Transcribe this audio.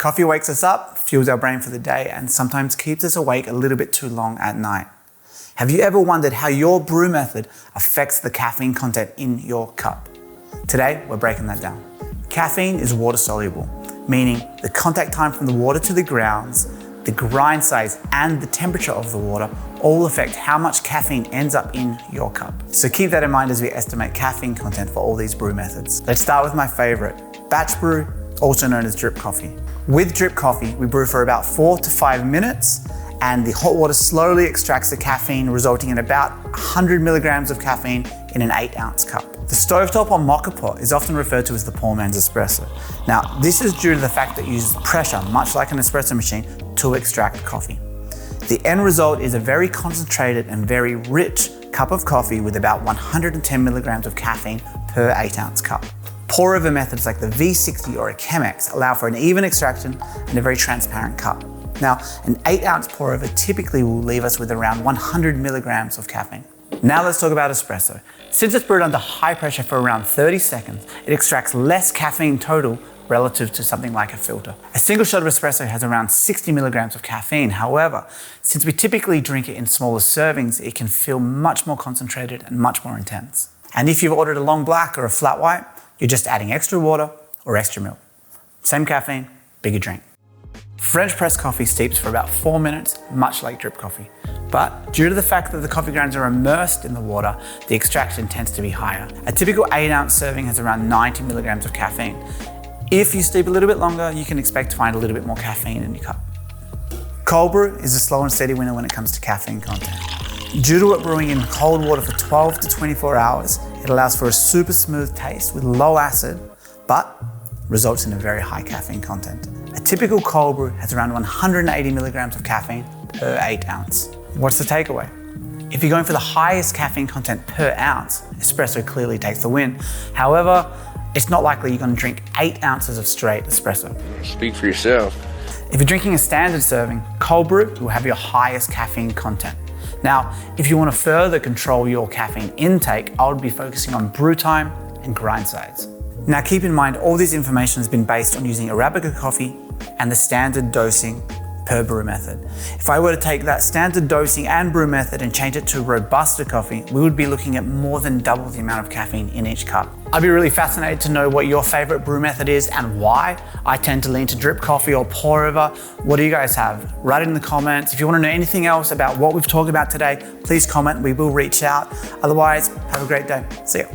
Coffee wakes us up, fuels our brain for the day, and sometimes keeps us awake a little bit too long at night. Have you ever wondered how your brew method affects the caffeine content in your cup? Today, we're breaking that down. Caffeine is water soluble, meaning the contact time from the water to the grounds, the grind size, and the temperature of the water all affect how much caffeine ends up in your cup. So keep that in mind as we estimate caffeine content for all these brew methods. Let's start with my favorite, batch brew, also known as drip coffee. With drip coffee, we brew for about 4 to 5 minutes, and the hot water slowly extracts the caffeine, resulting in about 100 milligrams of caffeine in an 8-ounce cup. The stovetop or Moka Pot is often referred to as the poor man's espresso. Now, this is due to the fact that it uses pressure, much like an espresso machine, to extract coffee. The end result is a very concentrated and very rich cup of coffee with about 110 milligrams of caffeine per 8-ounce cup. Pour-over methods like the V60 or a Chemex allow for an even extraction and a very transparent cup. Now, an 8-ounce pour-over typically will leave us with around 100 milligrams of caffeine. Now let's talk about espresso. Since it's brewed under high pressure for around 30 seconds, it extracts less caffeine total relative to something like a filter. A single shot of espresso has around 60 milligrams of caffeine. However, since we typically drink it in smaller servings, it can feel much more concentrated and much more intense. And if you've ordered a long black or a flat white, you're just adding extra water or extra milk. Same caffeine, bigger drink. French press coffee steeps for about 4 minutes, much like drip coffee. But due to the fact that the coffee grounds are immersed in the water, the extraction tends to be higher. A typical 8-ounce serving has around 90 milligrams of caffeine. If you steep a little bit longer, you can expect to find a little bit more caffeine in your cup. Cold brew is a slow and steady winner when it comes to caffeine content. Due to it brewing in cold water for 12 to 24 hours, it allows for a super smooth taste with low acid, but results in a very high caffeine content. A typical cold brew has around 180 milligrams of caffeine per 8 ounce. What's the takeaway? If you're going for the highest caffeine content per ounce, espresso clearly takes the win. However, it's not likely you're going to drink 8 ounces of straight espresso. Speak for yourself. If you're drinking a standard serving, cold brew will have your highest caffeine content. Now, if you want to further control your caffeine intake, I would be focusing on brew time and grind size. Now keep in mind, all this information has been based on using Arabica coffee and the standard dosing per brew method. If I were to take that standard dosing and brew method and change it to Robusta coffee, we would be looking at more than double the amount of caffeine in each cup. I'd be really fascinated to know what your favorite brew method is and why. I tend to lean to drip coffee or pour over. What do you guys have? Write it in the comments. If you want to know anything else about what we've talked about today, please comment. We will reach out. Otherwise, have a great day. See ya.